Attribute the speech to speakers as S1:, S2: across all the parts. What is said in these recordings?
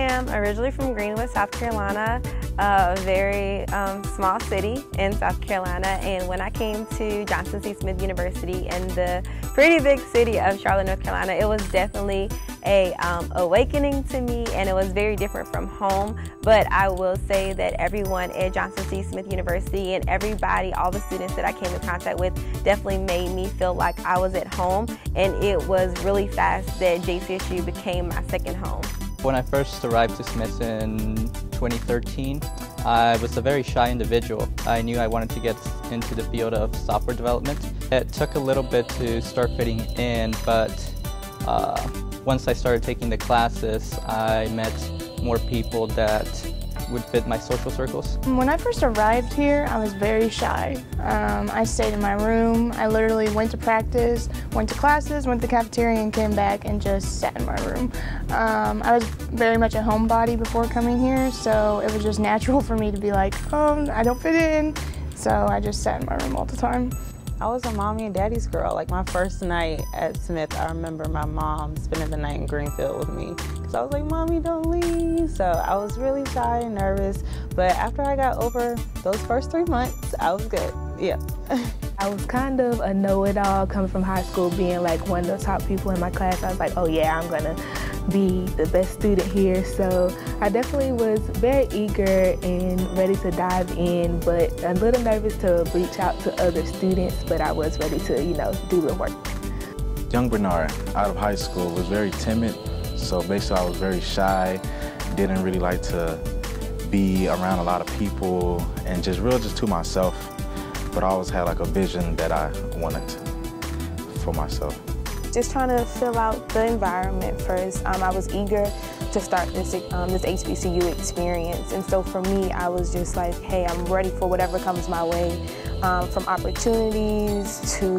S1: am originally from Greenwood, South Carolina, a very small city in South Carolina, and when I came to Johnson C. Smith University in the pretty big city of Charlotte, North Carolina, it was definitely a awakening to me, and it was very different from home. But I will say that everyone at Johnson C. Smith University and everybody, all the students that I came in contact with, definitely made me feel like I was at home, and it was really fast that JCSU became my second home.
S2: When I first arrived to Smith in 2013, I was a very shy individual. I knew I wanted to get into the field of software development. It took a little bit to start fitting in, but once I started taking the classes, I met more people that would fit my social circles.
S3: When I first arrived here, I was very shy. I stayed in my room. I literally went to practice, went to classes, went to the cafeteria, and came back and just sat in my room. I was very much a homebody before coming here, so it was just natural for me to be like, oh, I don't fit in. So I just sat in my room all the time.
S4: I was a mommy and daddy's girl. Like my first night at Smith, I remember my mom spending the night in Greenfield with me because I was like, Mommy, don't leave. So I was really shy and nervous, but after I got over those first 3 months, I was good. Yeah.
S5: I was kind of a know-it-all coming from high school, being like one of the top people in my class. I was like, oh yeah, I'm gonna be the best student here. So I definitely was very eager and ready to dive in, but a little nervous to reach out to other students, but I was ready to, do the work.
S6: Young Bernard, out of high school, was very timid. So basically I was very shy, didn't really like to be around a lot of people, and just to myself. But I always had like a vision that I wanted for myself.
S7: Just trying to fill out the environment first. I was eager to start this HBCU experience, and so for me, I was just like, hey, I'm ready for whatever comes my way, from opportunities to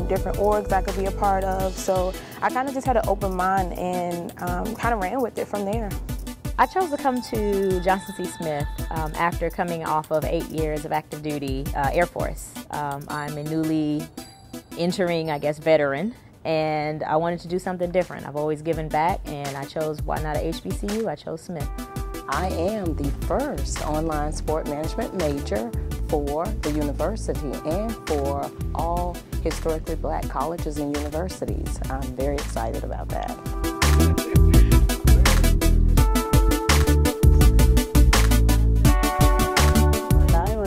S7: different orgs I could be a part of. So I kind of just had an open mind and kind of ran with it from there.
S8: I chose to come to Johnson C. Smith after coming off of 8 years of active duty Air Force. I'm a newly entering, veteran, and I wanted to do something different. I've always given back, and I chose, why not a HBCU? I chose Smith.
S9: I am the first online sport management major for the university and for all historically black colleges and universities. I'm very excited about that.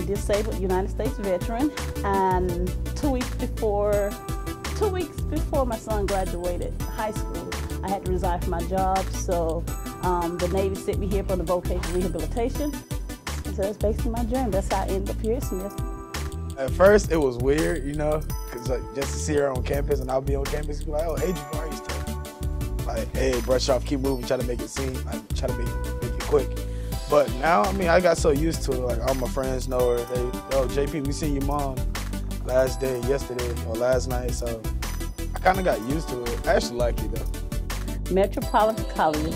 S10: Disabled United States veteran, and 2 weeks before my son graduated high school, I had to resign from my job, so the Navy sent me here for the vocational rehabilitation. And so that's basically my journey. That's how I ended up here at Smith.
S11: At first it was weird, because just to see her on campus, and I'll be on campus, be like, oh, hey, Jabari stuff. Like, hey, brush off, keep moving, try to make it try to make it quick. But now, I got so used to it. Like, all my friends know her. Yo, JP, we seen your mom yesterday, or last night. So I kind of got used to it. I actually like it, though.
S10: Metropolitan College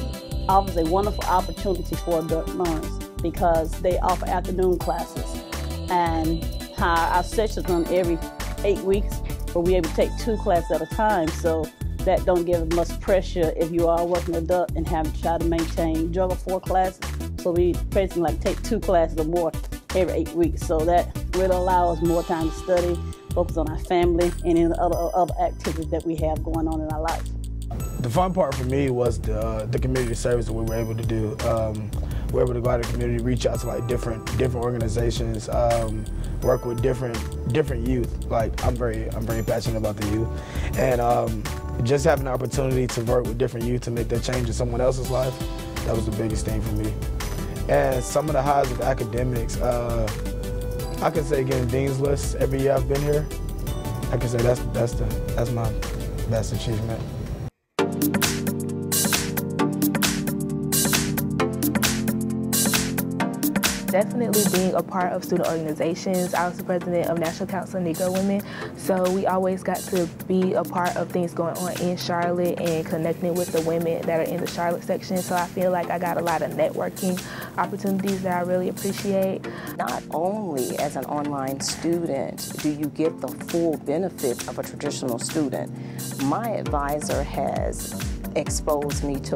S10: offers a wonderful opportunity for adult learners because they offer afternoon classes. And our sessions run every 8 weeks, but we're able to take 2 classes at a time. So that don't give much pressure if you are a working adult and have to try to juggle 4 classes. So we basically take 2 classes or more every 8 weeks. So that really allows us more time to study, focus on our family, and in other activities that we have going on in our life.
S11: The fun part for me was the community service that we were able to do. We were able to go out in the community, reach out to different organizations, work with different youth. Like I'm very passionate about the youth, and just having the opportunity to work with different youth to make that change in someone else's life, that was the biggest thing for me. And some of the highs of academics, I can say getting Dean's List every year I've been here. I can say that's my best achievement.
S5: Definitely being a part of student organizations. I was the president of National Council of Negro Women, so we always got to be a part of things going on in Charlotte and connecting with the women that are in the Charlotte section. So I feel like I got a lot of networking opportunities that I really appreciate.
S9: Not only as an online student do you get the full benefit of a traditional student, my advisor has exposed me to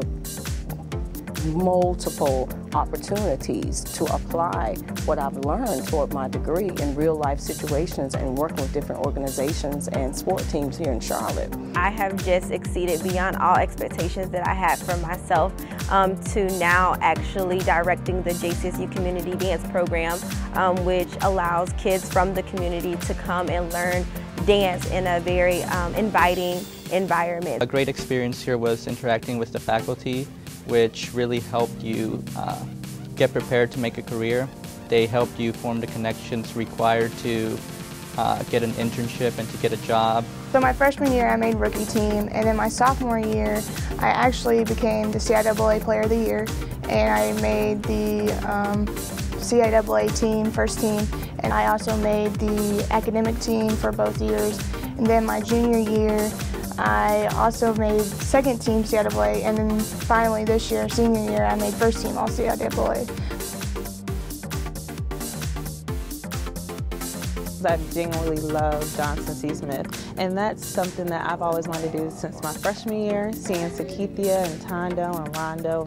S9: multiple opportunities to apply what I've learned toward my degree in real life situations and working with different organizations and sport teams here in Charlotte.
S1: I have just exceeded beyond all expectations that I had for myself to now actually directing the JCSU Community Dance Program, which allows kids from the community to come and learn dance in a very inviting environment.
S2: A great experience here was interacting with the faculty, which really helped you get prepared to make a career. They helped you form the connections required to get an internship and to get a job.
S3: So my freshman year I made rookie team, and then my sophomore year I actually became the CIAA Player of the Year, and I made the CIAA team, first team, and I also made the academic team for both years. And then my junior year I also made second team CIAA, and then finally this year, senior year, I made first team all CIAA.
S4: I genuinely love Johnson C. Smith, and that's something that I've always wanted to do since my freshman year, seeing Sakithia and Tondo and Rondo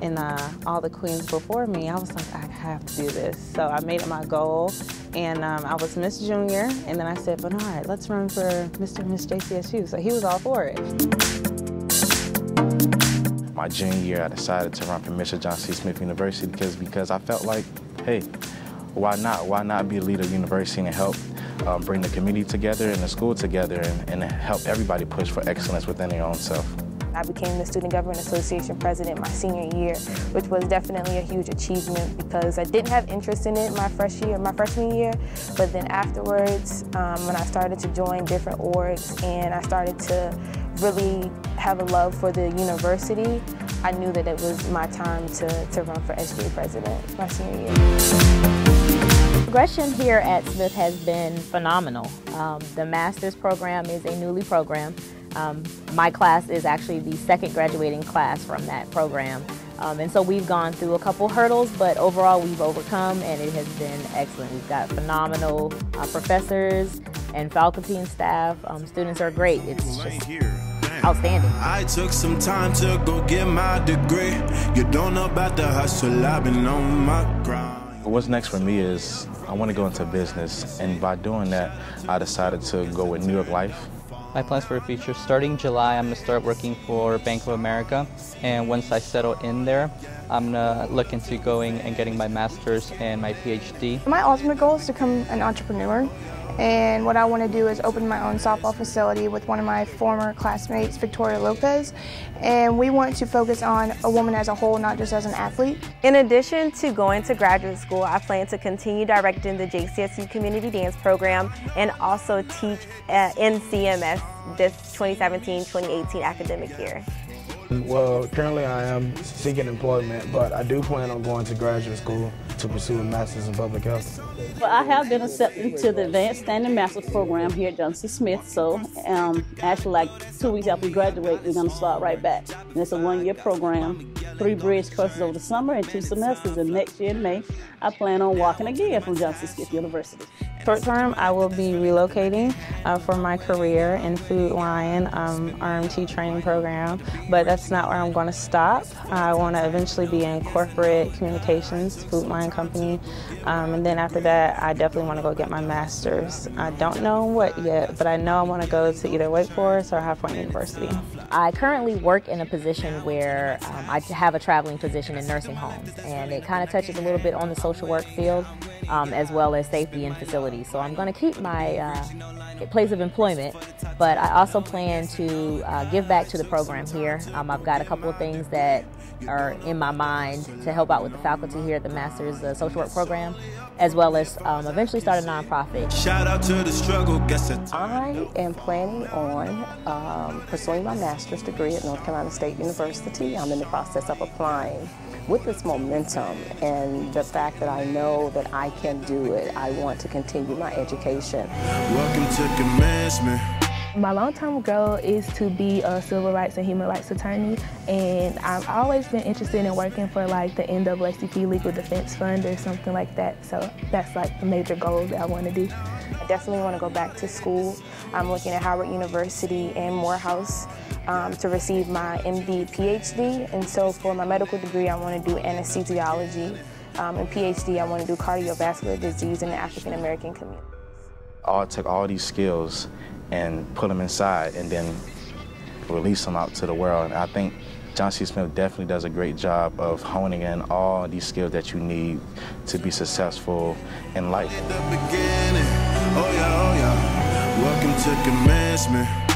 S4: and all the queens before me. I was like, I have to do this. So I made it my goal, and I was Miss Junior, and then I said, Bernard, let's run for Mr. and Miss JCSU. So he was all for it.
S6: My junior year, I decided to run for Mr. Johnson C. Smith University because I felt like, hey, why not? Why not be a leader of the university and help bring the community together and the school together and help everybody push for excellence within their own self.
S7: I became the Student Government Association president my senior year, which was definitely a huge achievement because I didn't have interest in it my freshman year, but then afterwards, when I started to join different orgs and I started to really have a love for the university, I knew that it was my time to run for SGA president my senior year.
S8: Progression here at Smith has been phenomenal. The master's program is a newly program. My class is actually the second graduating class from that program. And so we've gone through a couple hurdles, but overall we've overcome, and it has been excellent. We've got phenomenal professors and faculty and staff. Students are great. It's just outstanding.
S12: I took some time to go get my degree. You don't know about the hustle, I've been on my grind.
S6: What's next for me is I want to go into business, and by doing that, I decided to go with New York Life.
S2: My plans for the future, starting July, I'm going to start working for Bank of America, and once I settle in there, I'm going to look into going and getting my master's and my PhD.
S3: My ultimate goal is to become an entrepreneur, and what I want to do is open my own softball facility with one of my former classmates, Victoria Lopez, and we want to focus on a woman as a whole, not just as an athlete.
S1: In addition to going to graduate school, I plan to continue directing the JCSU Community Dance Program and also teach in CMS this 2017-2018 academic year.
S11: Well, currently I am seeking employment, but I do plan on going to graduate school to pursue a master's in public health.
S10: Well, I have been accepted to the Advanced Standing Master's program here at Johnson Smith, so actually like 2 weeks after we graduate, we're going to start right back. And it's a one-year program, 3 bridge courses over the summer and 2 semesters, and next year in May, I plan on walking again from Johnson Smith University.
S4: Short term, I will be relocating for my career in Food Lion RMT training program, but that's not where I'm going to stop. I want to eventually be in corporate communications, Food Lion company, and then after that, I definitely want to go get my master's. I don't know what yet, but I know I want to go to either Wake Forest or High Point University.
S8: I currently work in a position where I have a traveling position in nursing homes, and it kind of touches a little bit on the social work field as well as safety in facilities. So I'm going to keep my place of employment, but I also plan to give back to the program here. I've got a couple of things that are in my mind to help out with the faculty here at the Master's Social Work program, as well as eventually start a nonprofit.
S12: Shout out to the struggle,
S9: I am planning on pursuing my master's degree at North Carolina State University. I'm in the process of applying. With this momentum and the fact that I know that I can do it, I want to continue my education.
S12: Welcome to Commencement.
S5: My long-term goal is to be a civil rights and human rights attorney, and I've always been interested in working for like the NAACP Legal Defense Fund or something like that, so that's like the major goal that I want to do.
S7: I definitely want to go back to school. I'm looking at Howard University and Morehouse to receive my MD, PhD. And so for my medical degree, I want to do anesthesiology. And PhD, I want to do cardiovascular disease in the African American community.
S6: I took all these skills and put them inside and then release them out to the world. And I think Johnson C. Smith definitely does a great job of honing in all these skills that you need to be successful in life.
S12: Oh yeah, welcome to Commencement.